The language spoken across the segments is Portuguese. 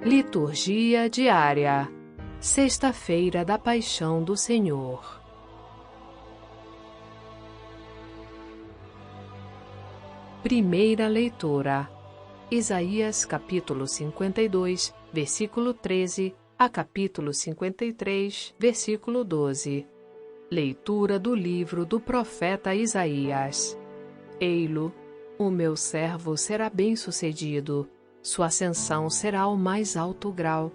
Liturgia diária. Sexta-feira da Paixão do Senhor. Primeira leitura. Isaías capítulo 52, versículo 13, a capítulo 53, versículo 12. Leitura do livro do profeta Isaías. Ei-lo, o meu servo será bem-sucedido, sua ascensão será ao mais alto grau.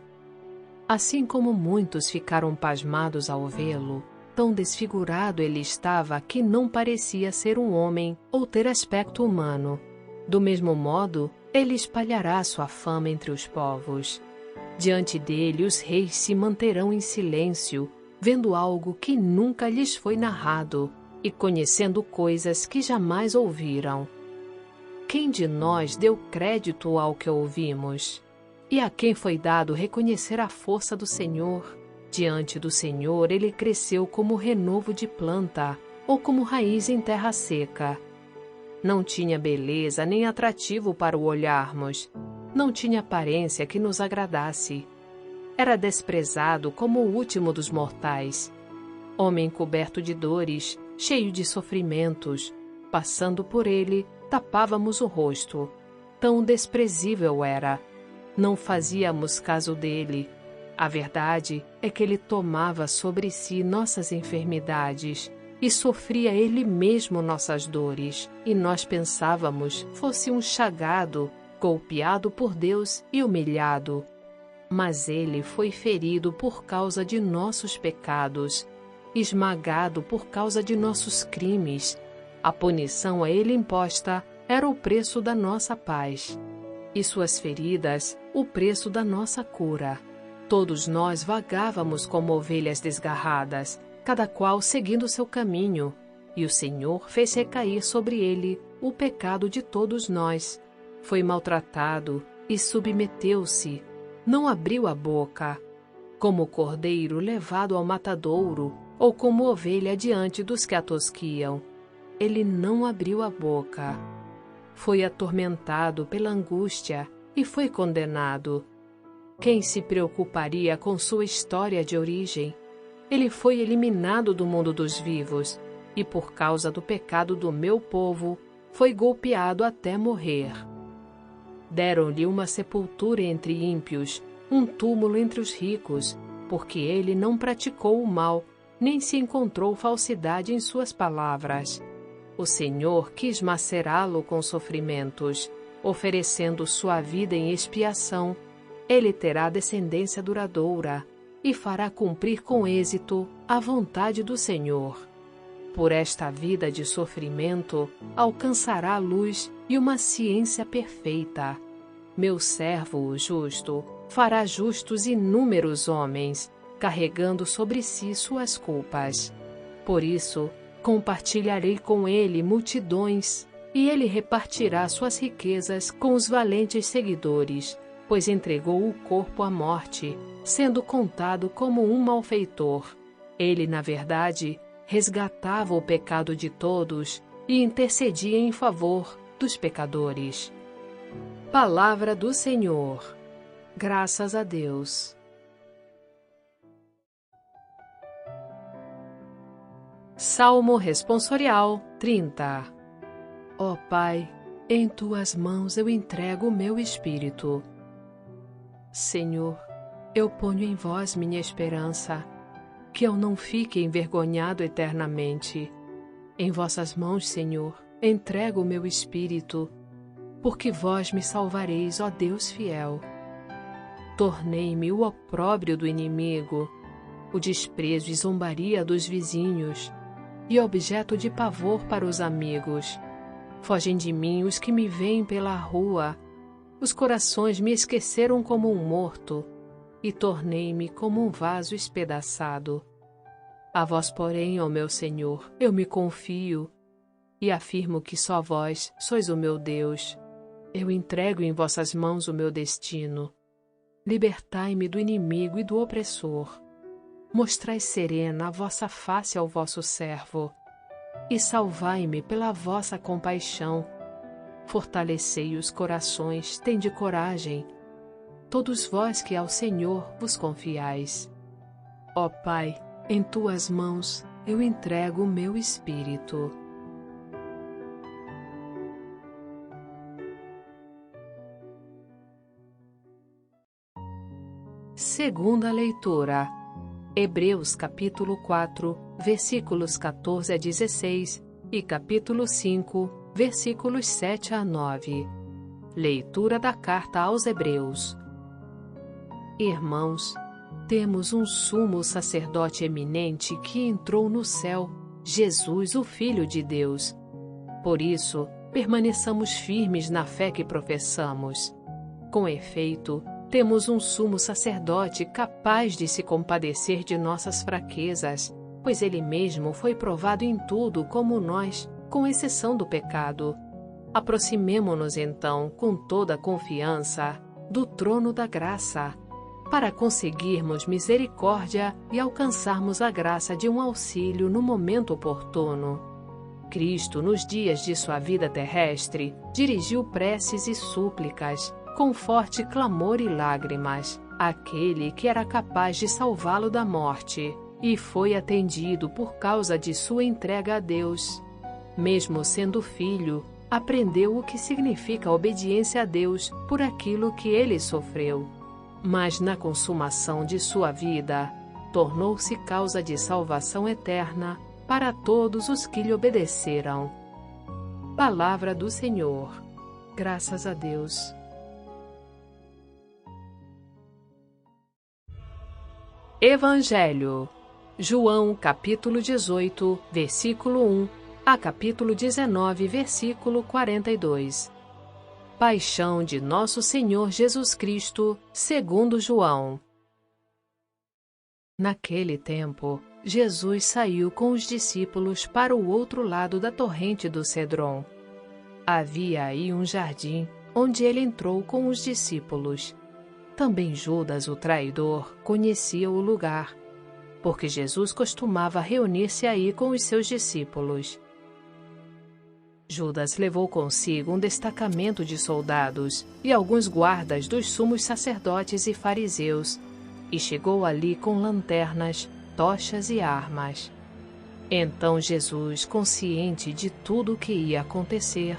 Assim como muitos ficaram pasmados ao vê-lo, tão desfigurado ele estava que não parecia ser um homem ou ter aspecto humano. Do mesmo modo, ele espalhará sua fama entre os povos. Diante dele os reis se manterão em silêncio, vendo algo que nunca lhes foi narrado e conhecendo coisas que jamais ouviram. Quem de nós deu crédito ao que ouvimos? E a quem foi dado reconhecer a força do Senhor? Diante do Senhor ele cresceu como renovo de planta, ou como raiz em terra seca. Não tinha beleza nem atrativo para o olharmos. Não tinha aparência que nos agradasse. Era desprezado como o último dos mortais. Homem coberto de dores, cheio de sofrimentos. Passando por ele, tapávamos o rosto. Tão desprezível era. Não fazíamos caso dele. A verdade é que ele tomava sobre si nossas enfermidades e sofria ele mesmo nossas dores, e nós pensávamos fosse um chagado, golpeado por Deus e humilhado. Mas ele foi ferido por causa de nossos pecados, esmagado por causa de nossos crimes. A punição a ele imposta era o preço da nossa paz, e suas feridas o preço da nossa cura. Todos nós vagávamos como ovelhas desgarradas, cada qual seguindo seu caminho, e o Senhor fez recair sobre ele o pecado de todos nós. Foi maltratado e submeteu-se, não abriu a boca, como cordeiro levado ao matadouro, ou como ovelha diante dos que a tosquiam. Ele não abriu a boca. Foi atormentado pela angústia e foi condenado. Quem se preocuparia com sua história de origem? Ele foi eliminado do mundo dos vivos, e por causa do pecado do meu povo, foi golpeado até morrer. Deram-lhe uma sepultura entre ímpios, um túmulo entre os ricos, porque ele não praticou o mal, nem se encontrou falsidade em suas palavras. O Senhor quis macerá-lo com sofrimentos, oferecendo sua vida em expiação. Ele terá descendência duradoura e fará cumprir com êxito a vontade do Senhor. Por esta vida de sofrimento, alcançará a luz e uma ciência perfeita. Meu servo, o justo, fará justos inúmeros homens, carregando sobre si suas culpas. Por isso, compartilharei com ele multidões, e ele repartirá suas riquezas com os valentes seguidores, pois entregou o corpo à morte, sendo contado como um malfeitor. Ele, na verdade, resgatava o pecado de todos e intercedia em favor dos pecadores. Palavra do Senhor. Graças a Deus. Salmo Responsorial 30. Ó Pai, em tuas mãos eu entrego o meu espírito. Senhor, eu ponho em vós minha esperança, que eu não fique envergonhado eternamente. Em vossas mãos, Senhor, entrego o meu espírito, porque vós me salvareis, ó Deus fiel. Tornei-me o opróbrio do inimigo, o desprezo e zombaria dos vizinhos, e objeto de pavor para os amigos. Fogem de mim os que me veem pela rua. Os corações me esqueceram como um morto, e tornei-me como um vaso espedaçado. A vós, porém, ó meu Senhor, eu me confio, e afirmo que só vós sois o meu Deus. Eu entrego em vossas mãos o meu destino. Libertai-me do inimigo e do opressor. Mostrai serena a vossa face ao vosso servo, e salvai-me pela vossa compaixão. Fortalecei os corações, tende coragem. todos vós que ao Senhor vos confiais. Ó Pai, em tuas mãos eu entrego o meu espírito. Segunda leitura. Hebreus capítulo 4, versículos 14 a 16 e capítulo 5, versículos 7 a 9. Leitura da carta aos Hebreus. Irmãos, temos um sumo sacerdote eminente que entrou no céu, Jesus, o Filho de Deus. Por isso, permaneçamos firmes na fé que professamos. Com efeito, temos um sumo sacerdote capaz de se compadecer de nossas fraquezas, pois ele mesmo foi provado em tudo como nós, com exceção do pecado. Aproximemo-nos então, com toda a confiança, do trono da graça, para conseguirmos misericórdia e alcançarmos a graça de um auxílio no momento oportuno. Cristo, nos dias de sua vida terrestre, dirigiu preces e súplicas, com forte clamor e lágrimas, àquele que era capaz de salvá-lo da morte, e foi atendido por causa de sua entrega a Deus. Mesmo sendo filho, aprendeu o que significa obediência a Deus por aquilo que ele sofreu. Mas na consumação de sua vida, tornou-se causa de salvação eterna para todos os que lhe obedeceram. Palavra do Senhor. Graças a Deus. Evangelho. João, capítulo 18, versículo 1, a capítulo 19, versículo 42. Paixão de Nosso Senhor Jesus Cristo, segundo João. Naquele tempo, Jesus saiu com os discípulos para o outro lado da torrente do Cedron. Havia aí um jardim, onde ele entrou com os discípulos. Também Judas, o traidor, conhecia o lugar, porque Jesus costumava reunir-se aí com os seus discípulos. Judas levou consigo um destacamento de soldados e alguns guardas dos sumos sacerdotes e fariseus, e chegou ali com lanternas, tochas e armas. Então Jesus, consciente de tudo o que ia acontecer,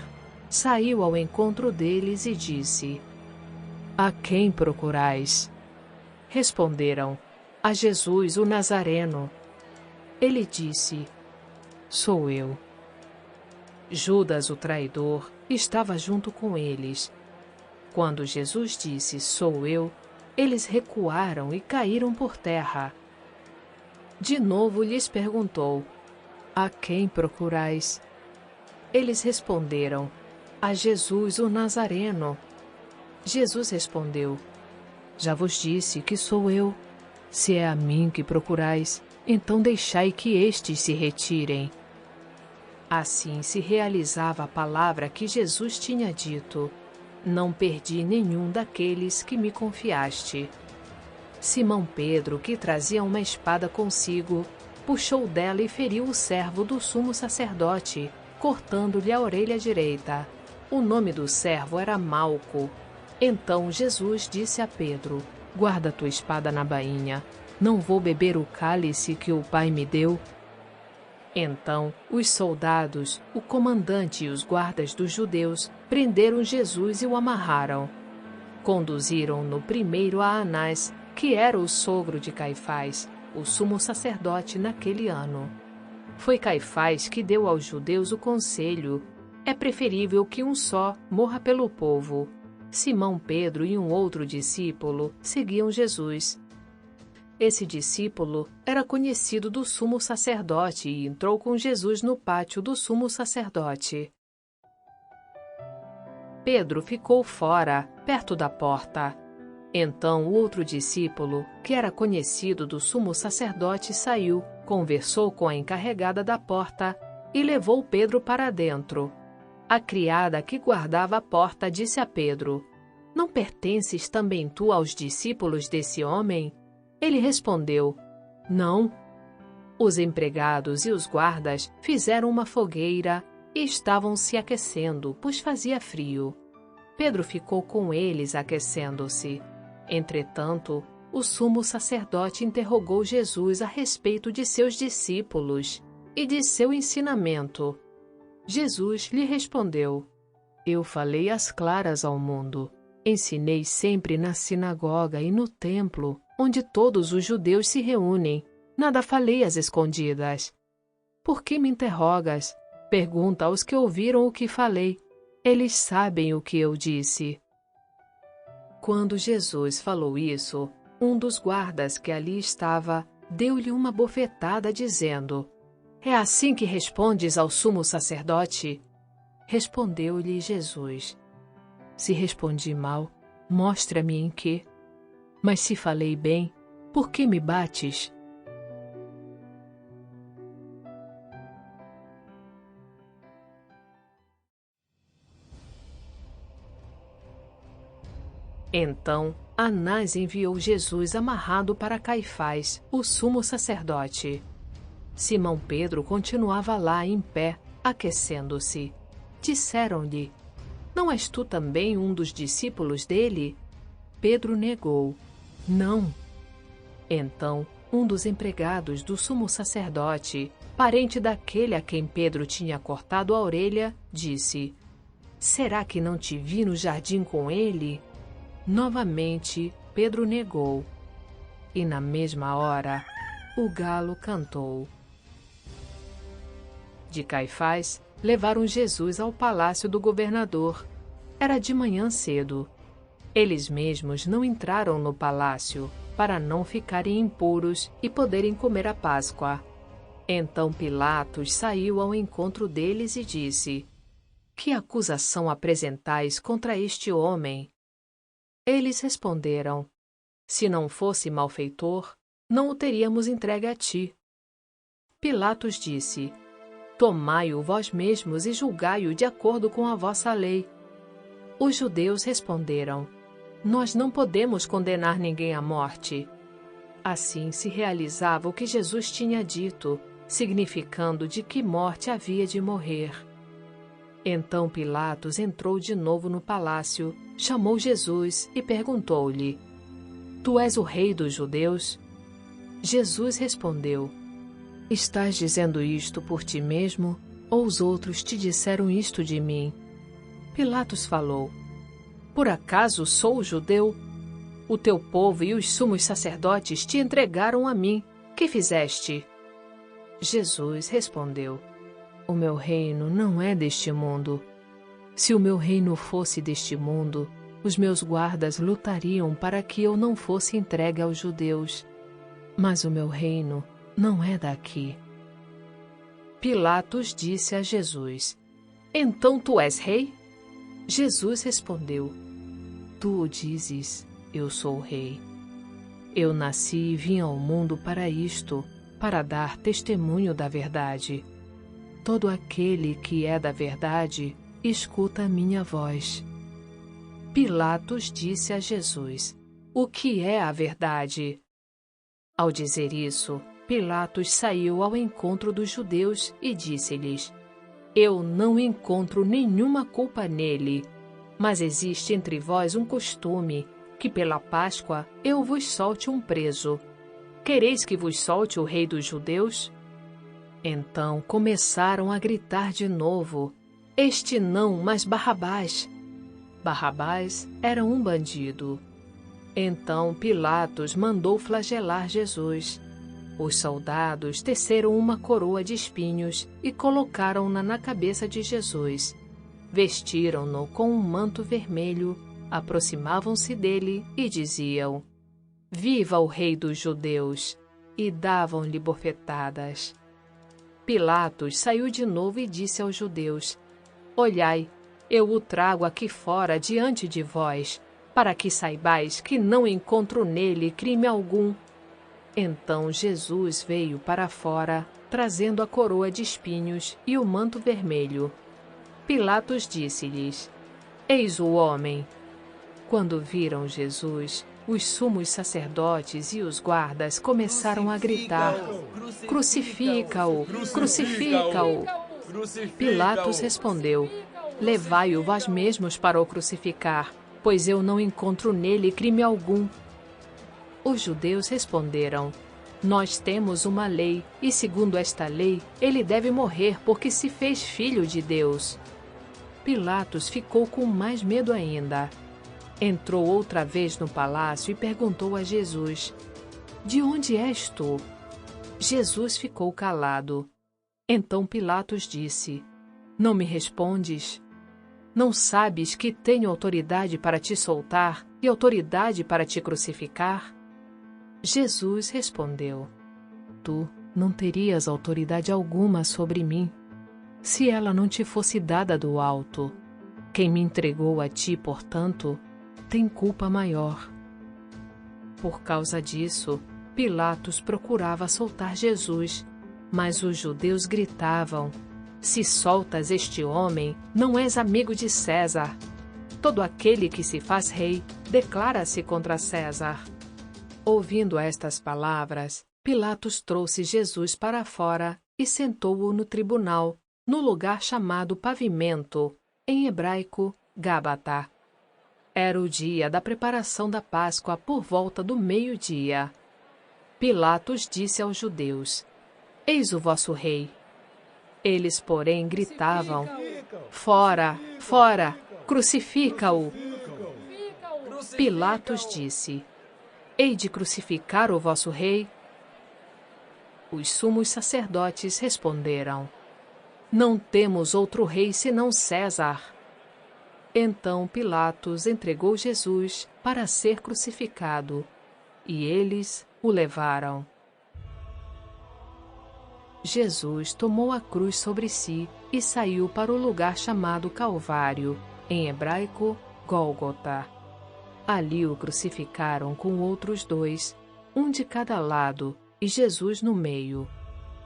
saiu ao encontro deles e disse: A quem procurais? Responderam: A Jesus, o Nazareno. Ele disse: Sou eu. Judas, o traidor, estava junto com eles. Quando Jesus disse: Sou eu, eles recuaram e caíram por terra. De novo lhes perguntou: A quem procurais? Eles responderam: A Jesus, o Nazareno. Jesus respondeu: Já vos disse que sou eu. Se é a mim que procurais, então deixai que estes se retirem. Assim se realizava a palavra que Jesus tinha dito: Não perdi nenhum daqueles que me confiaste. Simão Pedro, que trazia uma espada consigo, puxou dela e feriu o servo do sumo sacerdote, cortando-lhe a orelha direita. O nome do servo era Malco. Então Jesus disse a Pedro: Guarda tua espada na bainha. Não vou beber o cálice que o Pai me deu? Então os soldados, o comandante e os guardas dos judeus prenderam Jesus e o amarraram. Conduziram-no primeiro a Anás, que era o sogro de Caifás, o sumo sacerdote naquele ano. Foi Caifás que deu aos judeus o conselho: é preferível que um só morra pelo povo. Simão Pedro e um outro discípulo seguiam Jesus. Esse discípulo era conhecido do sumo sacerdote e entrou com Jesus no pátio do sumo sacerdote. Pedro ficou fora, perto da porta. Então o outro discípulo, que era conhecido do sumo sacerdote, saiu, conversou com a encarregada da porta e levou Pedro para dentro. A criada que guardava a porta disse a Pedro: Não pertences também tu aos discípulos desse homem? Ele respondeu: Não. Os empregados e os guardas fizeram uma fogueira e estavam se aquecendo, pois fazia frio. Pedro ficou com eles aquecendo-se. Entretanto, o sumo sacerdote interrogou Jesus a respeito de seus discípulos e de seu ensinamento. Jesus lhe respondeu: Eu falei às claras ao mundo. Ensinei sempre na sinagoga e no templo, onde todos os judeus se reúnem. Nada falei às escondidas. Por que me interrogas? Pergunta aos que ouviram o que falei. Eles sabem o que eu disse. Quando Jesus falou isso, um dos guardas que ali estava deu-lhe uma bofetada, dizendo: É assim que respondes ao sumo sacerdote? Respondeu-lhe Jesus: Se respondi mal, mostra-me em que. Mas se falei bem, por que me bates? Então, Anás enviou Jesus amarrado para Caifás, o sumo sacerdote. Simão Pedro continuava lá em pé, aquecendo-se. Disseram-lhe: Não és tu também um dos discípulos dele? Pedro negou: Não. Então, um dos empregados do sumo sacerdote, parente daquele a quem Pedro tinha cortado a orelha, disse: Será que não te vi no jardim com ele? Novamente, Pedro negou. E na mesma hora, o galo cantou. De Caifás, levaram Jesus ao palácio do governador. Era de manhã cedo. Eles mesmos não entraram no palácio, para não ficarem impuros e poderem comer a Páscoa. Então Pilatos saiu ao encontro deles e disse: Que acusação apresentais contra este homem? Eles responderam: Se não fosse malfeitor, não o teríamos entregue a ti. Pilatos disse: Tomai-o vós mesmos e julgai-o de acordo com a vossa lei. Os judeus responderam: Nós não podemos condenar ninguém à morte. Assim se realizava o que Jesus tinha dito, significando de que morte havia de morrer. Então Pilatos entrou de novo no palácio, chamou Jesus e perguntou-lhe: Tu és o rei dos judeus? Jesus respondeu: Estás dizendo isto por ti mesmo, ou os outros te disseram isto de mim? Pilatos falou: Por acaso sou judeu? O teu povo e os sumos sacerdotes te entregaram a mim. Que fizeste? Jesus respondeu: O meu reino não é deste mundo. Se o meu reino fosse deste mundo, os meus guardas lutariam para que eu não fosse entregue aos judeus. Mas o meu reino não é daqui. Pilatos disse a Jesus: Então tu és rei? Jesus respondeu: Tu o dizes, eu sou o rei. Eu nasci e vim ao mundo para isto, para dar testemunho da verdade. Todo aquele que é da verdade, escuta a minha voz. Pilatos disse a Jesus: O que é a verdade? Ao dizer isso, Pilatos saiu ao encontro dos judeus e disse-lhes: Eu não encontro nenhuma culpa nele, mas existe entre vós um costume, que pela Páscoa eu vos solte um preso. Quereis que vos solte o rei dos judeus? Então começaram a gritar de novo: Este não, mas Barrabás. Barrabás era um bandido. Então Pilatos mandou flagelar Jesus. Os soldados teceram uma coroa de espinhos e colocaram-na na cabeça de Jesus. Vestiram-no com um manto vermelho, aproximavam-se dele e diziam: Viva o rei dos judeus! E davam-lhe bofetadas. Pilatos saiu de novo e disse aos judeus: Olhai, eu o trago aqui fora diante de vós, para que saibais que não encontro nele crime algum. Então Jesus veio para fora, trazendo a coroa de espinhos e o manto vermelho. Pilatos disse-lhes: Eis o homem. Quando viram Jesus, os sumos sacerdotes e os guardas começaram a gritar: Crucifica-o! Crucifica-o! Pilatos respondeu: Levai-o vós mesmos para o crucificar. pois eu não encontro nele crime algum. Os judeus responderam: Nós temos uma lei, e segundo esta lei, ele deve morrer porque se fez filho de Deus. Pilatos ficou com mais medo ainda. Entrou outra vez no palácio e perguntou a Jesus: De onde és tu? Jesus ficou calado. Então Pilatos disse: Não me respondes? Não sabes que tenho autoridade para te soltar e autoridade para te crucificar? Jesus respondeu: Tu não terias autoridade alguma sobre mim, se ela não te fosse dada do alto. Quem me entregou a ti, portanto, tem culpa maior. Por causa disso, Pilatos procurava soltar Jesus, mas os judeus gritavam: Se soltas este homem, não és amigo de César. Todo aquele que se faz rei declara-se contra César. Ouvindo estas palavras, Pilatos trouxe Jesus para fora e sentou-o no tribunal, no lugar chamado Pavimento, em hebraico, Gábata. Era o dia da preparação da Páscoa por volta do meio-dia. Pilatos disse aos judeus: Eis o vosso rei. Eles, porém, gritavam: Fora, fora, crucifica-o! Pilatos disse: Hei de crucificar o vosso rei? Os sumos sacerdotes responderam: Não temos outro rei senão César. Então Pilatos entregou Jesus para ser crucificado, e eles o levaram. Jesus tomou a cruz sobre si e saiu para o lugar chamado Calvário, em hebraico, Gólgota. Ali o crucificaram com outros dois, um de cada lado, e Jesus no meio.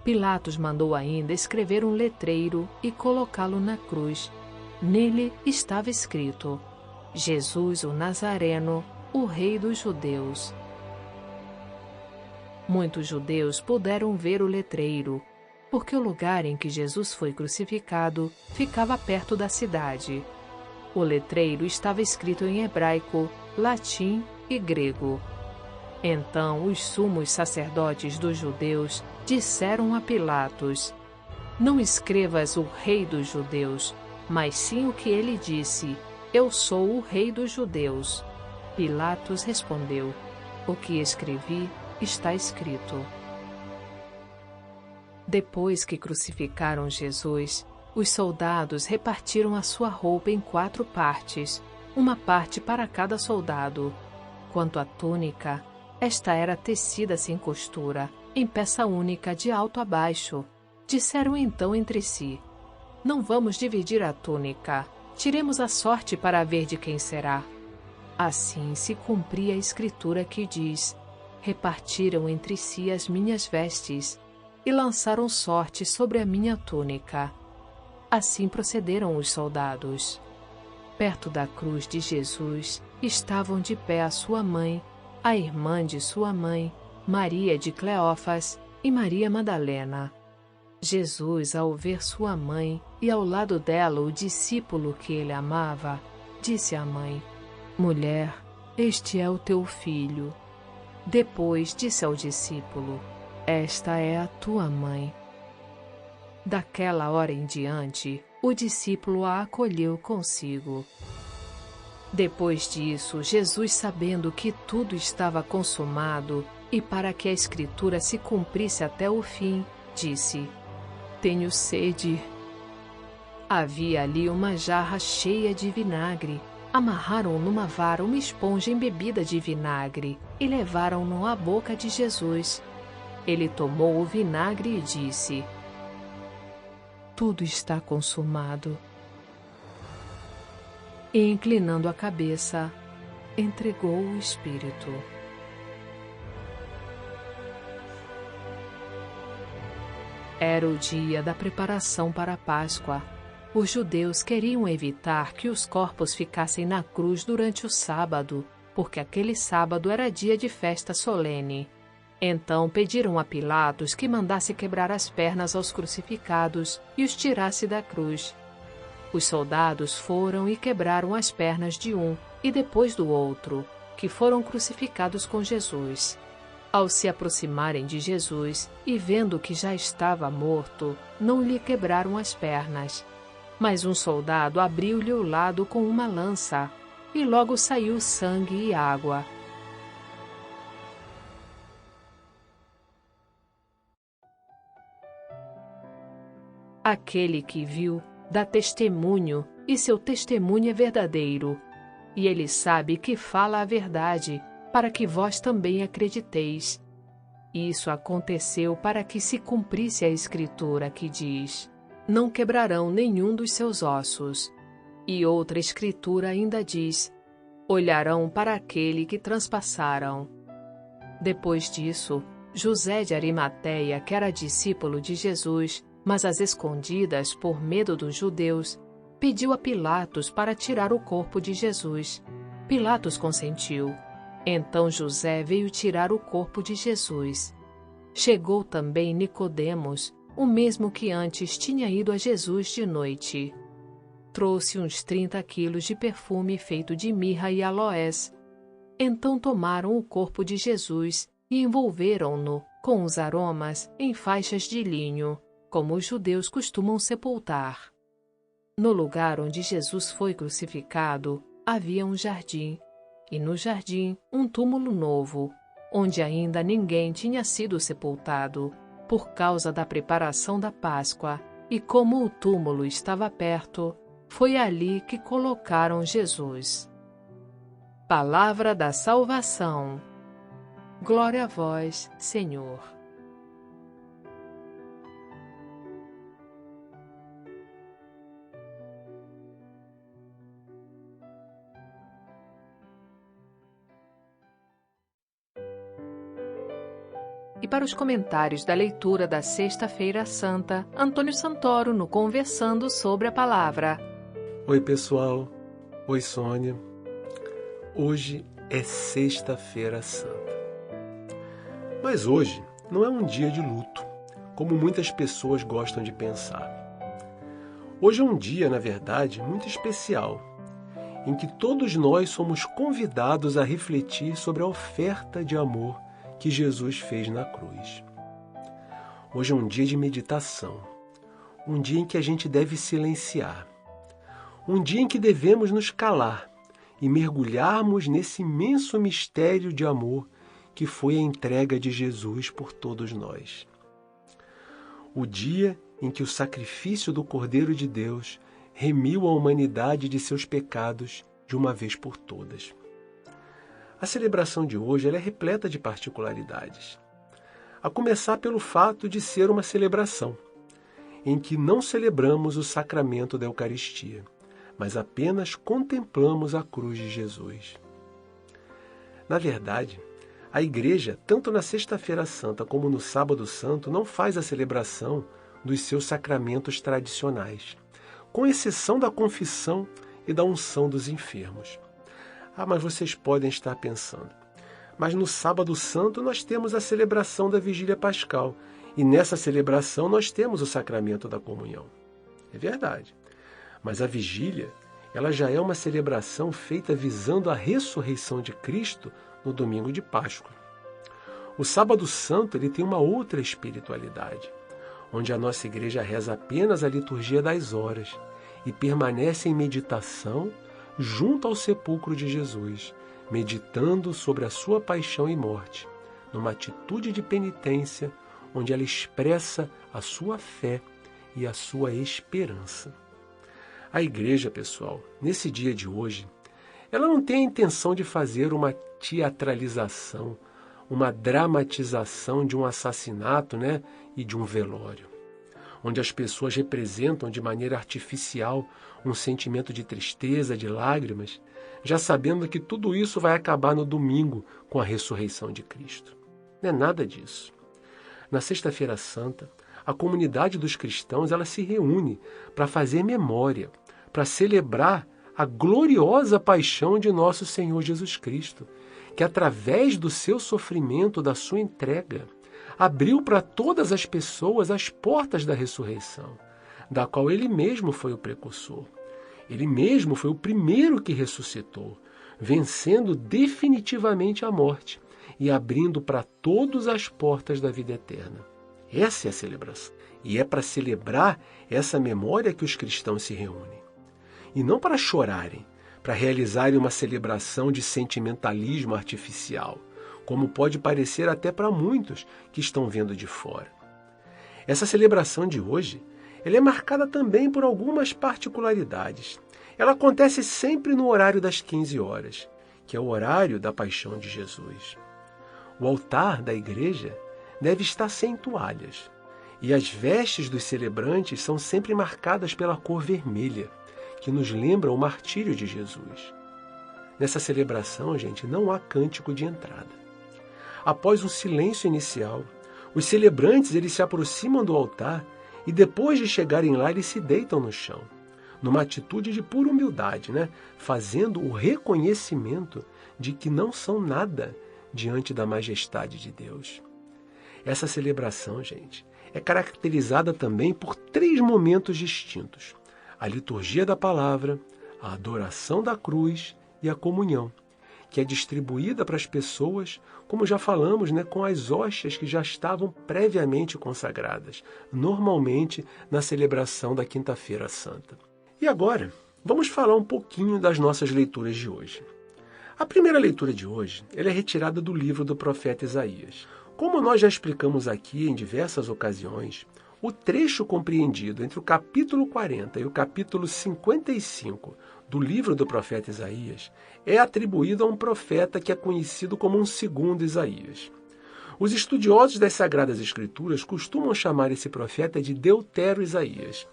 Pilatos mandou ainda escrever um letreiro e colocá-lo na cruz. Nele estava escrito: Jesus o Nazareno, o Rei dos Judeus. Muitos judeus puderam ver o letreiro, porque o lugar em que Jesus foi crucificado ficava perto da cidade. O letreiro estava escrito em hebraico, latim e grego. Então os sumos sacerdotes dos judeus disseram a Pilatos: Não escrevas o Rei dos Judeus, mas sim o que ele disse: Eu sou o Rei dos Judeus. Pilatos respondeu: O que escrevi está escrito. Depois que crucificaram Jesus, os soldados repartiram a sua roupa em 4 partes, uma parte para cada soldado. Quanto à túnica, esta era tecida sem costura, em peça única de alto a baixo. Disseram então entre si: Não vamos dividir a túnica, tiremos a sorte para ver de quem será. Assim se cumpria a escritura que diz: Repartiram entre si as minhas vestes e lançaram sorte sobre a minha túnica. Assim procederam os soldados. Perto da cruz de Jesus estavam de pé a sua mãe, a irmã de sua mãe, Maria de Cleófas e Maria Madalena. Jesus, ao ver sua mãe e ao lado dela o discípulo que ele amava, disse à mãe: Mulher, este é o teu filho. Depois disse ao discípulo: Esta é a tua mãe. Daquela hora em diante, o discípulo a acolheu consigo. Depois disso, Jesus, sabendo que tudo estava consumado e para que a Escritura se cumprisse até o fim, disse: Tenho sede. Havia ali uma jarra cheia de vinagre. Amarraram numa vara uma esponja embebida de vinagre e levaram-no à boca de Jesus. Ele tomou o vinagre e disse: Tudo está consumado. E, inclinando a cabeça, entregou o Espírito. Era o dia da preparação para a Páscoa. Os judeus queriam evitar que os corpos ficassem na cruz durante o sábado, porque aquele sábado era dia de festa solene. Então pediram a Pilatos que mandasse quebrar as pernas aos crucificados e os tirasse da cruz. Os soldados foram e quebraram as pernas de um e depois do outro, que foram crucificados com Jesus. Ao se aproximarem de Jesus e vendo que já estava morto, não lhe quebraram as pernas. Mas um soldado abriu-lhe o lado com uma lança, e logo saiu sangue e água. Aquele que viu dá testemunho, e seu testemunho é verdadeiro. E ele sabe que fala a verdade, para que vós também acrediteis. Isso aconteceu para que se cumprisse a Escritura que diz: não quebrarão nenhum dos seus ossos. E outra Escritura ainda diz: olharão para aquele que transpassaram. Depois disso, José de Arimateia, que era discípulo de Jesus, mas às escondidas por medo dos judeus, pediu a Pilatos para tirar o corpo de Jesus. Pilatos consentiu. Então José veio tirar o corpo de Jesus. Chegou também Nicodemos, o mesmo que antes tinha ido a Jesus de noite. Trouxe uns 30 quilos de perfume feito de mirra e aloés. Então tomaram o corpo de Jesus e envolveram-no com os aromas em faixas de linho, como os judeus costumam sepultar. No lugar onde Jesus foi crucificado, havia um jardim, e no jardim um túmulo novo, onde ainda ninguém tinha sido sepultado, por causa da preparação da Páscoa, e como o túmulo estava perto, foi ali que colocaram Jesus. Palavra da salvação. Glória a vós, Senhor. E para os comentários da leitura da Sexta-feira Santa, Antônio Santoro no Conversando sobre a Palavra. Oi, pessoal. Oi, Sônia. Hoje é Sexta-feira Santa. Mas hoje não é um dia de luto, como muitas pessoas gostam de pensar. Hoje é um dia, na verdade, muito especial, em que todos nós somos convidados a refletir sobre a oferta de amor que Jesus fez na cruz. Hoje é um dia de meditação, um dia em que a gente deve silenciar, um dia em que devemos nos calar e mergulharmos nesse imenso mistério de amor que foi a entrega de Jesus por todos nós. O dia em que o sacrifício do Cordeiro de Deus remiu a humanidade de seus pecados de uma vez por todas. A celebração de hoje ela é repleta de particularidades. A começar pelo fato de ser uma celebração, em que não celebramos o sacramento da Eucaristia, mas apenas contemplamos a cruz de Jesus. Na verdade, a Igreja, tanto na Sexta-feira Santa como no Sábado Santo, não faz a celebração dos seus sacramentos tradicionais, com exceção da confissão e da unção dos enfermos. Mas vocês podem estar pensando, mas no Sábado Santo nós temos a celebração da Vigília Pascal, e nessa celebração nós temos o sacramento da comunhão. É verdade, mas a Vigília, ela já é uma celebração feita visando a ressurreição de Cristo no domingo de Páscoa. O Sábado Santo ele tem uma outra espiritualidade, onde a nossa igreja reza apenas a liturgia das horas e permanece em meditação junto ao sepulcro de Jesus, meditando sobre a sua paixão e morte, numa atitude de penitência, onde ela expressa a sua fé e a sua esperança. A igreja, pessoal, nesse dia de hoje, ela não tem a intenção de fazer uma teatralização, uma dramatização de um assassinato, e de um velório, onde as pessoas representam de maneira artificial um sentimento de tristeza, de lágrimas, já sabendo que tudo isso vai acabar no domingo com a ressurreição de Cristo. Não é nada disso. Na Sexta-feira Santa, a comunidade dos cristãos ela se reúne para fazer memória, para celebrar a gloriosa paixão de nosso Senhor Jesus Cristo, que através do seu sofrimento, da sua entrega, abriu para todas as pessoas as portas da ressurreição, da qual ele mesmo foi o precursor. Ele mesmo foi o primeiro que ressuscitou, vencendo definitivamente a morte e abrindo para todos as portas da vida eterna. Essa é a celebração. E é para celebrar essa memória que os cristãos se reúnem. E não para chorarem, para realizarem uma celebração de sentimentalismo artificial, como pode parecer até para muitos que estão vendo de fora. Essa celebração de hoje, ela é marcada também por algumas particularidades. Ela acontece sempre no horário das 15 horas, que é o horário da paixão de Jesus. O altar da igreja deve estar sem toalhas, e as vestes dos celebrantes são sempre marcadas pela cor vermelha, que nos lembra o martírio de Jesus. Nessa celebração, gente, não há cântico de entrada. Após um silêncio inicial, os celebrantes eles se aproximam do altar e depois de chegarem lá, eles se deitam no chão, numa atitude de pura humildade, fazendo o reconhecimento de que não são nada diante da majestade de Deus. Essa celebração, gente, é caracterizada também por 3 momentos distintos: a liturgia da palavra, a adoração da cruz e a comunhão, que é distribuída para as pessoas, como já falamos, com as hóstias que já estavam previamente consagradas, normalmente na celebração da Quinta-feira Santa. E agora, vamos falar um pouquinho das nossas leituras de hoje. A primeira leitura de hoje ela é retirada do livro do profeta Isaías. Como nós já explicamos aqui em diversas ocasiões, o trecho compreendido entre o capítulo 40 e o capítulo 55 do livro do profeta Isaías é atribuído a um profeta que é conhecido como um segundo Isaías. Os estudiosos das Sagradas Escrituras costumam chamar esse profeta de Deutero Isaías.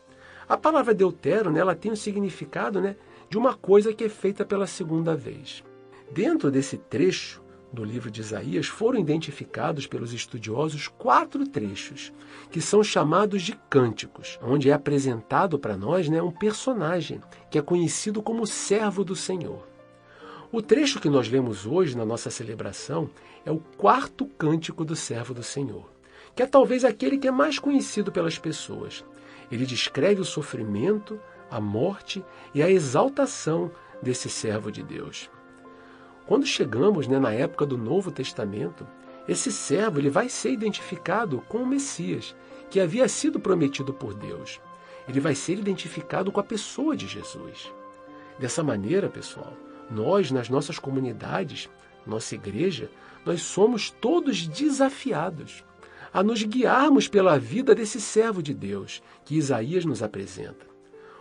A palavra Deutero, ela tem o significado de uma coisa que é feita pela segunda vez. Dentro desse trecho do livro de Isaías foram identificados pelos estudiosos 4 trechos, que são chamados de cânticos, onde é apresentado para nós um personagem que é conhecido como servo do Senhor. O trecho que nós lemos hoje na nossa celebração é o 4º cântico do servo do Senhor, que é talvez aquele que é mais conhecido pelas pessoas. Ele descreve o sofrimento, a morte e a exaltação desse servo de Deus. Quando chegamos na época do Novo Testamento, esse servo ele vai ser identificado com o Messias, que havia sido prometido por Deus. Ele vai ser identificado com a pessoa de Jesus. Dessa maneira, pessoal, nós, nas nossas comunidades, nossa igreja, nós somos todos desafiados a nos guiarmos pela vida desse servo de Deus, que Isaías nos apresenta.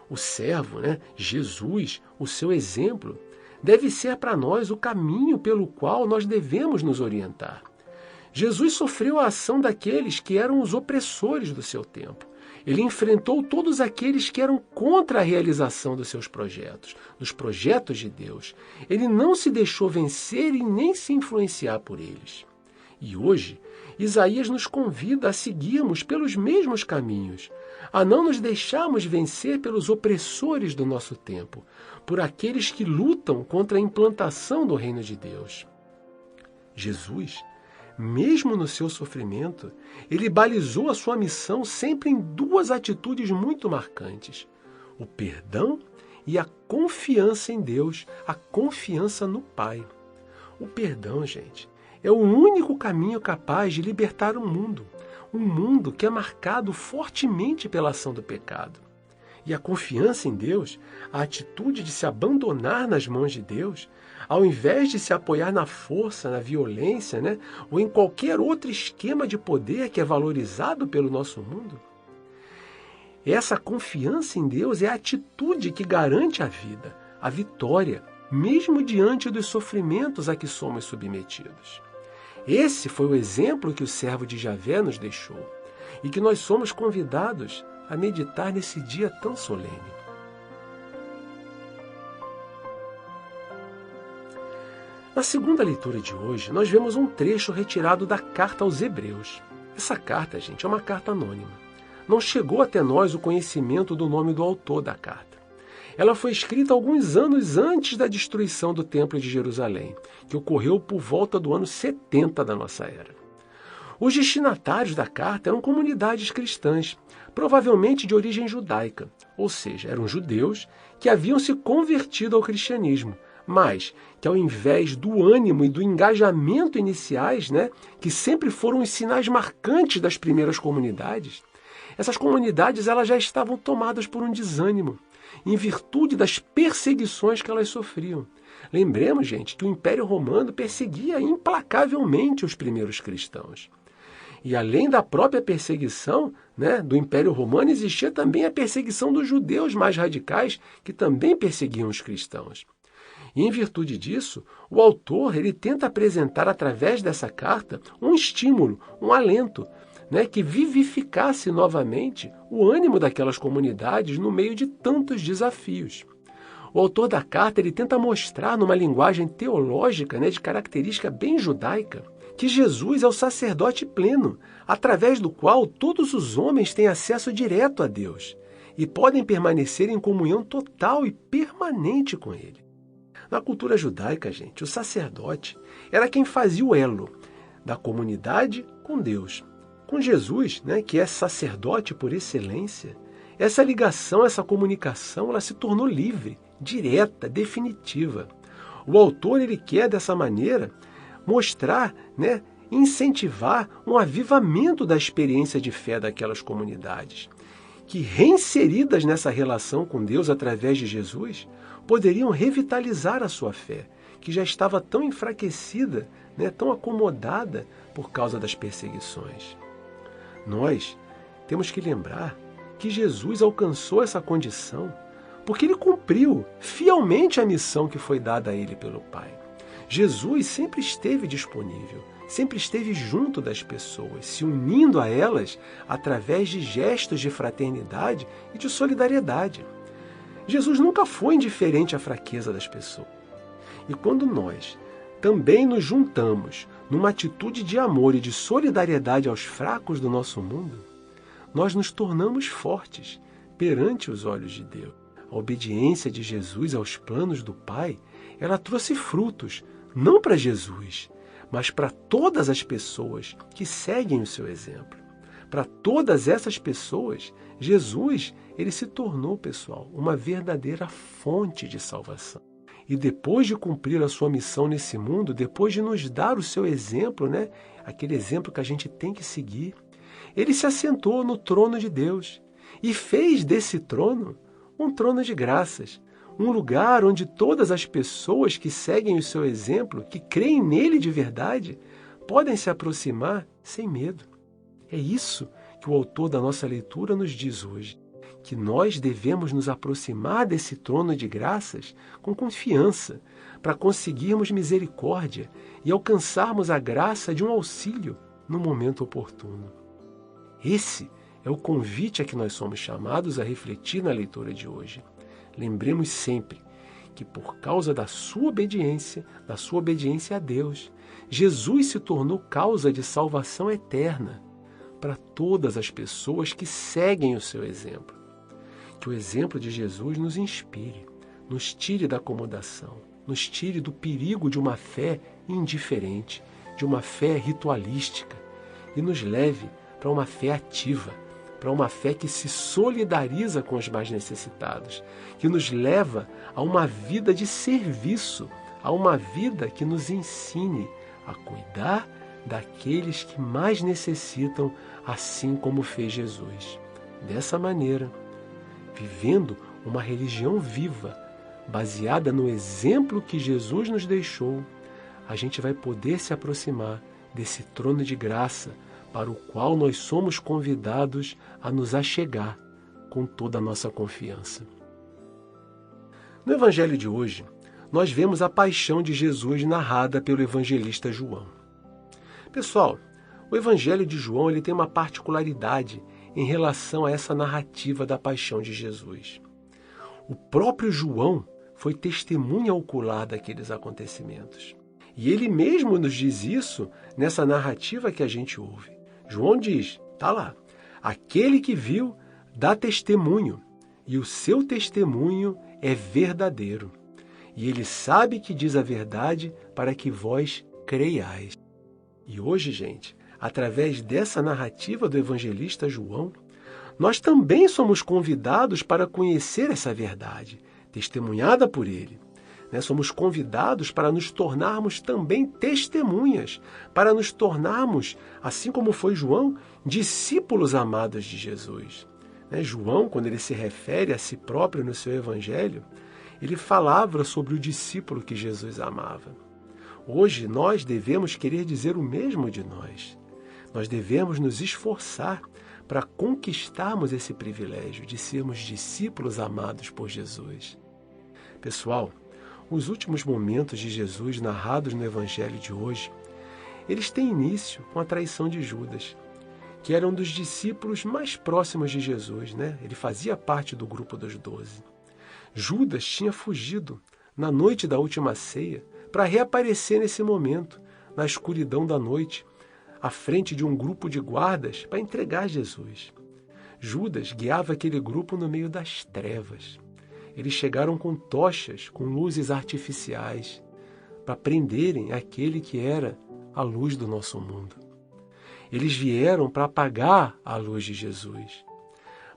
O servo, Jesus, o seu exemplo, deve ser para nós o caminho pelo qual nós devemos nos orientar. Jesus sofreu a ação daqueles que eram os opressores do seu tempo. Ele enfrentou todos aqueles que eram contra a realização dos seus projetos, dos projetos de Deus. Ele não se deixou vencer e nem se influenciar por eles. E hoje, Isaías nos convida a seguirmos pelos mesmos caminhos, a não nos deixarmos vencer pelos opressores do nosso tempo, por aqueles que lutam contra a implantação do reino de Deus. Jesus, mesmo no seu sofrimento, ele balizou a sua missão sempre em 2 atitudes muito marcantes: o perdão e a confiança em Deus, a confiança no Pai. O perdão, gente, é o único caminho capaz de libertar o mundo, um mundo que é marcado fortemente pela ação do pecado. E a confiança em Deus, a atitude de se abandonar nas mãos de Deus, ao invés de se apoiar na força, na violência, ou em qualquer outro esquema de poder que é valorizado pelo nosso mundo. Essa confiança em Deus é a atitude que garante a vida, a vitória, mesmo diante dos sofrimentos a que somos submetidos. Esse foi o exemplo que o servo de Javé nos deixou e que nós somos convidados a meditar nesse dia tão solene. Na segunda leitura de hoje, nós vemos um trecho retirado da carta aos Hebreus. Essa carta, gente, é uma carta anônima. Não chegou até nós o conhecimento do nome do autor da carta. Ela foi escrita alguns anos antes da destruição do Templo de Jerusalém, que ocorreu por volta do ano 70 da nossa era. Os destinatários da carta eram comunidades cristãs, provavelmente de origem judaica, ou seja, eram judeus que haviam se convertido ao cristianismo, mas que ao invés do ânimo e do engajamento iniciais, que sempre foram os sinais marcantes das primeiras comunidades, essas comunidades elas já estavam tomadas por um desânimo, em virtude das perseguições que elas sofriam. Lembremos, gente, que o Império Romano perseguia implacavelmente os primeiros cristãos. E além da própria perseguição do Império Romano, existia também a perseguição dos judeus mais radicais, que também perseguiam os cristãos. E em virtude disso, o autor ele tenta apresentar através dessa carta um estímulo, um alento, que vivificasse novamente o ânimo daquelas comunidades no meio de tantos desafios. O autor da carta ele tenta mostrar, numa linguagem teológica de característica bem judaica, que Jesus é o sacerdote pleno, através do qual todos os homens têm acesso direto a Deus e podem permanecer em comunhão total e permanente com Ele. Na cultura judaica, gente, o sacerdote era quem fazia o elo da comunidade com Deus. Com Jesus, que é sacerdote por excelência, essa ligação, essa comunicação, ela se tornou livre, direta, definitiva. O autor ele quer, dessa maneira, mostrar, incentivar um avivamento da experiência de fé daquelas comunidades, que reinseridas nessa relação com Deus através de Jesus, poderiam revitalizar a sua fé, que já estava tão enfraquecida, tão acomodada por causa das perseguições. Nós temos que lembrar que Jesus alcançou essa condição porque ele cumpriu fielmente a missão que foi dada a ele pelo Pai. Jesus sempre esteve disponível, sempre esteve junto das pessoas, se unindo a elas através de gestos de fraternidade e de solidariedade. Jesus nunca foi indiferente à fraqueza das pessoas. E quando nós também nos juntamos numa atitude de amor e de solidariedade aos fracos do nosso mundo, nós nos tornamos fortes perante os olhos de Deus. A obediência de Jesus aos planos do Pai, ela trouxe frutos, não para Jesus, mas para todas as pessoas que seguem o seu exemplo. Para todas essas pessoas, Jesus, ele se tornou, pessoal, uma verdadeira fonte de salvação. E depois de cumprir a sua missão nesse mundo, depois de nos dar o seu exemplo, aquele exemplo que a gente tem que seguir, ele se assentou no trono de Deus e fez desse trono um trono de graças, um lugar onde todas as pessoas que seguem o seu exemplo, que creem nele de verdade, podem se aproximar sem medo. É isso que o autor da nossa leitura nos diz hoje, que nós devemos nos aproximar desse trono de graças com confiança, para conseguirmos misericórdia e alcançarmos a graça de um auxílio no momento oportuno. Esse é o convite a que nós somos chamados a refletir na leitura de hoje. Lembremos sempre que por causa da sua obediência a Deus, Jesus se tornou causa de salvação eterna para todas as pessoas que seguem o seu exemplo. Que o exemplo de Jesus nos inspire, nos tire da acomodação, nos tire do perigo de uma fé indiferente, de uma fé ritualística e nos leve para uma fé ativa, para uma fé que se solidariza com os mais necessitados, que nos leva a uma vida de serviço, a uma vida que nos ensine a cuidar daqueles que mais necessitam, assim como fez Jesus. Dessa maneira, vivendo uma religião viva, baseada no exemplo que Jesus nos deixou, a gente vai poder se aproximar desse trono de graça para o qual nós somos convidados a nos achegar com toda a nossa confiança. No Evangelho de hoje, nós vemos a paixão de Jesus narrada pelo evangelista João. Pessoal, o Evangelho de João ele tem uma particularidade em relação a essa narrativa da paixão de Jesus. O próprio João foi testemunha ocular daqueles acontecimentos. E ele mesmo nos diz isso nessa narrativa que a gente ouve. João diz, está lá, aquele que viu dá testemunho, e o seu testemunho é verdadeiro. E ele sabe que diz a verdade para que vós creiais. E hoje, gente, através dessa narrativa do evangelista João, nós também somos convidados para conhecer essa verdade, testemunhada por ele. Somos convidados para nos tornarmos também testemunhas, para nos tornarmos, assim como foi João, discípulos amados de Jesus. João, quando ele se refere a si próprio no seu evangelho, ele falava sobre o discípulo que Jesus amava. Hoje nós devemos querer dizer o mesmo de nós. Nós devemos nos esforçar para conquistarmos esse privilégio de sermos discípulos amados por Jesus. Pessoal, os últimos momentos de Jesus narrados no evangelho de hoje, eles têm início com a traição de Judas, que era um dos discípulos mais próximos de Jesus, Ele fazia parte do grupo dos 12. Judas tinha fugido na noite da última ceia para reaparecer nesse momento, na escuridão da noite, à frente de um grupo de guardas para entregar Jesus. Judas guiava aquele grupo no meio das trevas. Eles chegaram com tochas, com luzes artificiais, para prenderem aquele que era a luz do nosso mundo. Eles vieram para apagar a luz de Jesus.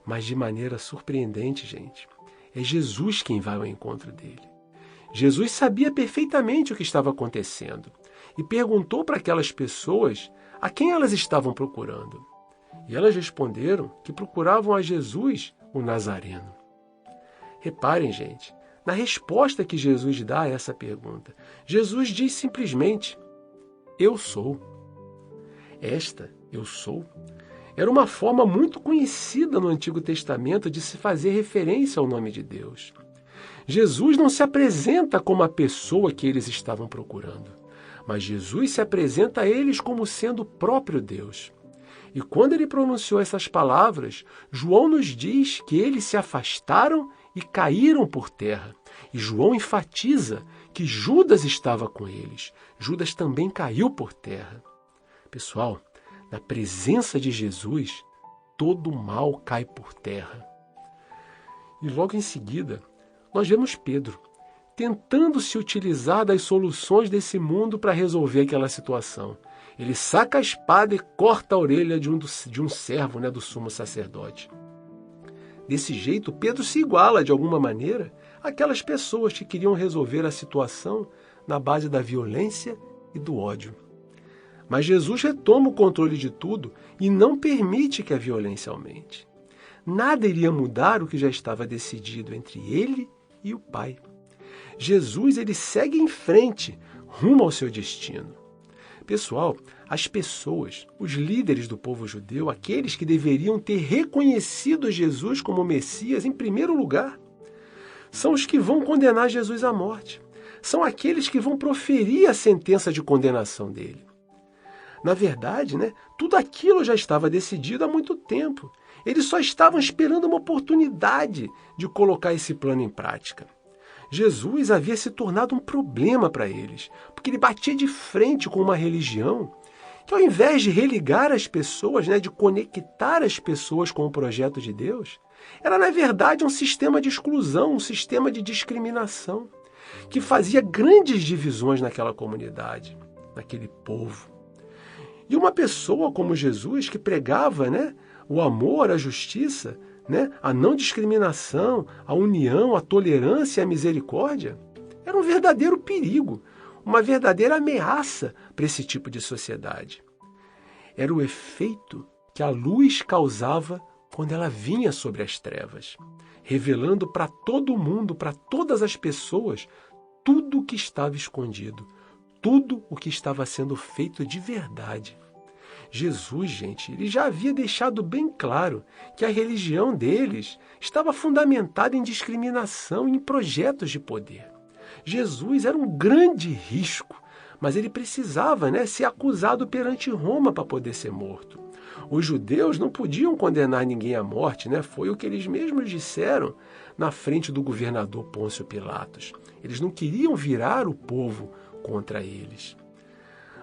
Mas de maneira surpreendente, gente, é Jesus quem vai ao encontro dele. Jesus sabia perfeitamente o que estava acontecendo e perguntou para aquelas pessoas a quem elas estavam procurando. E elas responderam que procuravam a Jesus, o Nazareno. Reparem, gente, na resposta que Jesus dá a essa pergunta. Jesus diz simplesmente, eu sou. Esta, eu sou, era uma forma muito conhecida no Antigo Testamento de se fazer referência ao nome de Deus. Jesus não se apresenta como a pessoa que eles estavam procurando, mas Jesus se apresenta a eles como sendo o próprio Deus. E quando ele pronunciou essas palavras, João nos diz que eles se afastaram e caíram por terra. E João enfatiza que Judas estava com eles. Judas também caiu por terra. Pessoal, na presença de Jesus, todo mal cai por terra. E logo em seguida, nós vemos Pedro tentando se utilizar das soluções desse mundo para resolver aquela situação. Ele saca a espada e corta a orelha de um servo, do sumo sacerdote. Desse jeito, Pedro se iguala, de alguma maneira, àquelas pessoas que queriam resolver a situação na base da violência e do ódio. Mas Jesus retoma o controle de tudo e não permite que a violência aumente. Nada iria mudar o que já estava decidido entre ele e o Pai. Jesus ele segue em frente, rumo ao seu destino. Pessoal, as pessoas, os líderes do povo judeu, aqueles que deveriam ter reconhecido Jesus como Messias em primeiro lugar, são os que vão condenar Jesus à morte. São aqueles que vão proferir a sentença de condenação dele. Na verdade, tudo aquilo já estava decidido há muito tempo. Eles só estavam esperando uma oportunidade de colocar esse plano em prática. Jesus havia se tornado um problema para eles, porque ele batia de frente com uma religião que, ao invés de religar as pessoas, de conectar as pessoas com o projeto de Deus, era, na verdade, um sistema de exclusão, um sistema de discriminação, que fazia grandes divisões naquela comunidade, naquele povo. E uma pessoa como Jesus, que pregava o amor, a justiça, a não discriminação, a união, a tolerância e a misericórdia, era um verdadeiro perigo, uma verdadeira ameaça para esse tipo de sociedade. Era o efeito que a luz causava quando ela vinha sobre as trevas, revelando para todo mundo, para todas as pessoas, tudo o que estava escondido, tudo o que estava sendo feito de verdade. Jesus, gente, ele já havia deixado bem claro que a religião deles estava fundamentada em discriminação e em projetos de poder. Jesus era um grande risco, mas ele precisava ser acusado perante Roma para poder ser morto. Os judeus não podiam condenar ninguém à morte, foi o que eles mesmos disseram na frente do governador Pôncio Pilatos. Eles não queriam virar o povo contra eles.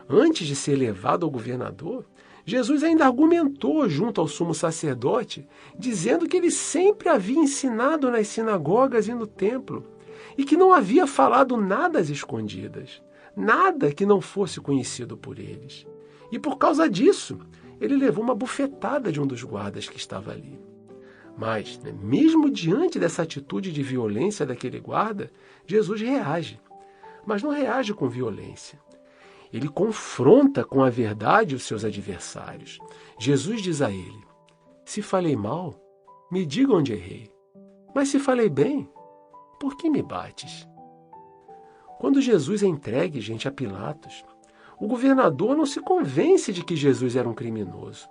Antes de ser levado ao governador, Jesus ainda argumentou junto ao sumo sacerdote, dizendo que ele sempre havia ensinado nas sinagogas e no templo, e que não havia falado nada às escondidas, nada que não fosse conhecido por eles. E por causa disso, ele levou uma bufetada de um dos guardas que estava ali. Mas, mesmo diante dessa atitude de violência daquele guarda, Jesus reage. Mas não reage com violência. Ele confronta com a verdade os seus adversários. Jesus diz a ele: se falei mal, me diga onde errei. Mas se falei bem, por que me bates? Quando Jesus é entregue, gente, a Pilatos, o governador não se convence de que Jesus era um criminoso.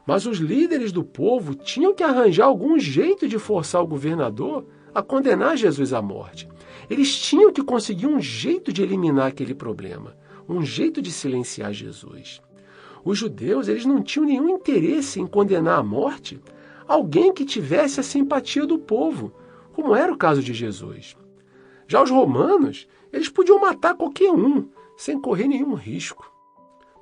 Mas os líderes do povo tinham que arranjar algum jeito de forçar o governador a condenar Jesus à morte. Eles tinham que conseguir um jeito de eliminar aquele problema, um jeito de silenciar Jesus. Os judeus, eles não tinham nenhum interesse em condenar à morte alguém que tivesse a simpatia do povo, como era o caso de Jesus. Já os romanos, eles podiam matar qualquer um, sem correr nenhum risco.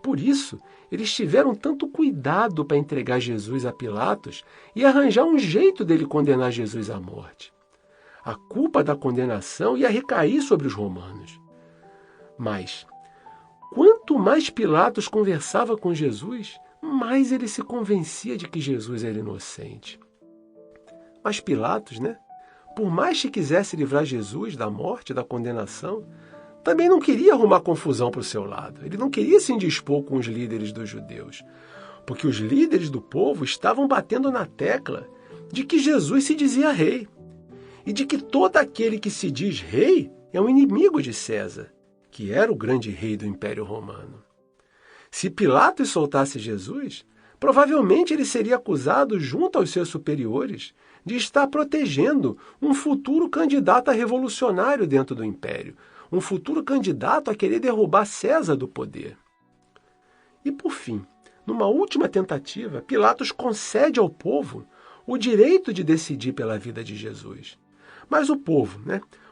Por isso, eles tiveram tanto cuidado para entregar Jesus a Pilatos e arranjar um jeito dele condenar Jesus à morte. A culpa da condenação ia recair sobre os romanos. Mas, quanto mais Pilatos conversava com Jesus, mais ele se convencia de que Jesus era inocente. Mas Pilatos, por mais que quisesse livrar Jesus da morte, da condenação, também não queria arrumar confusão para o seu lado. Ele não queria se indispor com os líderes dos judeus, porque os líderes do povo estavam batendo na tecla de que Jesus se dizia rei e de que todo aquele que se diz rei é um inimigo de César, que era o grande rei do Império Romano. Se Pilatos soltasse Jesus, provavelmente ele seria acusado junto aos seus superiores de estar protegendo um futuro candidato a revolucionário dentro do Império, um futuro candidato a querer derrubar César do poder. E, por fim, numa última tentativa, Pilatos concede ao povo o direito de decidir pela vida de Jesus. Mas o povo,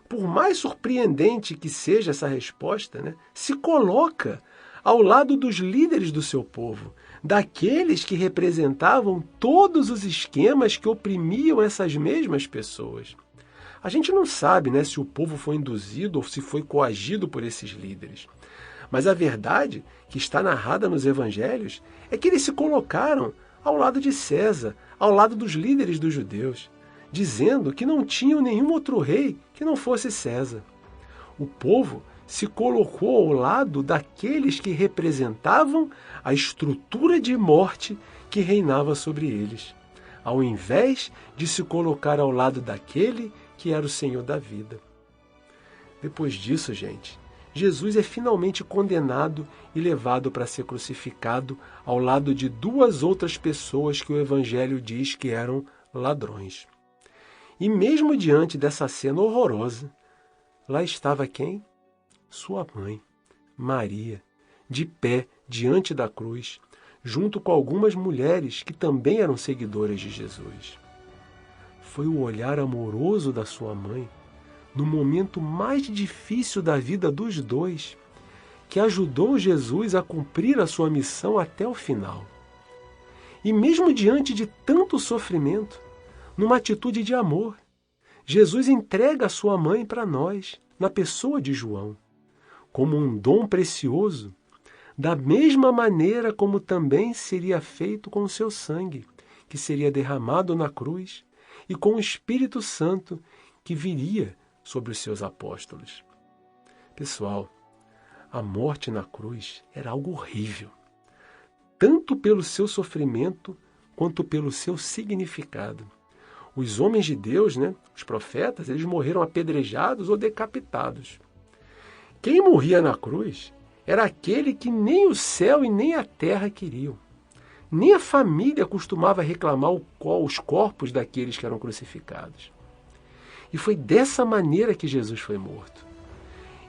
por mais surpreendente que seja essa resposta, se coloca ao lado dos líderes do seu povo, daqueles que representavam todos os esquemas que oprimiam essas mesmas pessoas. A gente não sabe se o povo foi induzido ou se foi coagido por esses líderes. Mas a verdade, que está narrada nos evangelhos, é que eles se colocaram ao lado de César, ao lado dos líderes dos judeus, dizendo que não tinham nenhum outro rei que não fosse César. O povo se colocou ao lado daqueles que representavam a estrutura de morte que reinava sobre eles, ao invés de se colocar ao lado daquele que era o Senhor da vida. Depois disso, gente, Jesus é finalmente condenado e levado para ser crucificado ao lado de duas outras pessoas que o Evangelho diz que eram ladrões. E mesmo diante dessa cena horrorosa, lá estava quem? Sua mãe, Maria, de pé diante da cruz, junto com algumas mulheres que também eram seguidoras de Jesus. Foi o olhar amoroso da sua mãe, no momento mais difícil da vida dos dois, que ajudou Jesus a cumprir a sua missão até o final. E mesmo diante de tanto sofrimento, numa atitude de amor, Jesus entrega a sua mãe para nós, na pessoa de João, como um dom precioso, da mesma maneira como também seria feito com o seu sangue, que seria derramado na cruz, e com o Espírito Santo que viria sobre os seus apóstolos. Pessoal, a morte na cruz era algo horrível, tanto pelo seu sofrimento quanto pelo seu significado. Os homens de Deus, os profetas, eles morreram apedrejados ou decapitados. Quem morria na cruz era aquele que nem o céu e nem a terra queriam. Nem a família costumava reclamar os corpos daqueles que eram crucificados. E foi dessa maneira que Jesus foi morto.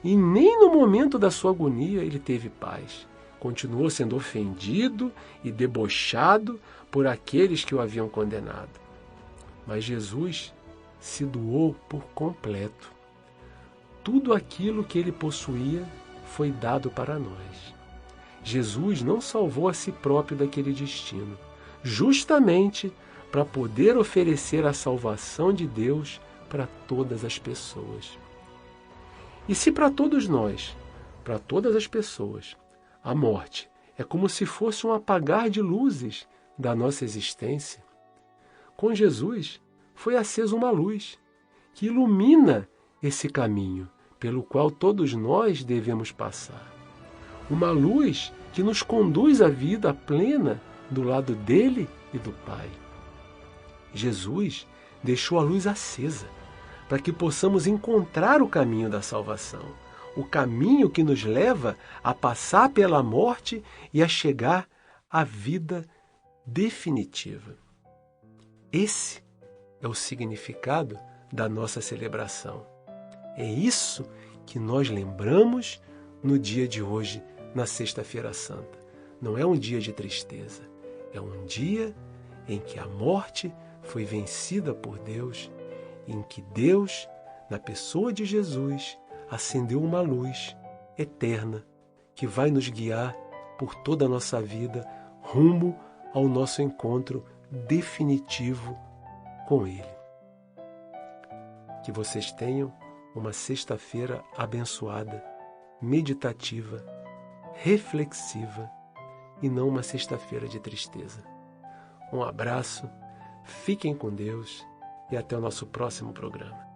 E nem no momento da sua agonia ele teve paz. Continuou sendo ofendido e debochado por aqueles que o haviam condenado. Mas Jesus se doou por completo. Tudo aquilo que ele possuía foi dado para nós. Jesus não salvou a si próprio daquele destino, justamente para poder oferecer a salvação de Deus para todas as pessoas. E se para todos nós, para todas as pessoas, a morte é como se fosse um apagar de luzes da nossa existência, com Jesus foi acesa uma luz que ilumina esse caminho pelo qual todos nós devemos passar. Uma luz que nos conduz à vida plena do lado dele e do Pai. Jesus deixou a luz acesa para que possamos encontrar o caminho da salvação, o caminho que nos leva a passar pela morte e a chegar à vida definitiva. Esse é o significado da nossa celebração. É isso que nós lembramos no dia de hoje, na Sexta-feira Santa. Não é um dia de tristeza, é um dia em que a morte foi vencida por Deus, em que Deus, na pessoa de Jesus, acendeu uma luz eterna que vai nos guiar por toda a nossa vida rumo ao nosso encontro definitivo com Ele. Que vocês tenham uma sexta-feira abençoada, meditativa, reflexiva e não uma sexta-feira de tristeza. Um abraço, fiquem com Deus e até o nosso próximo programa.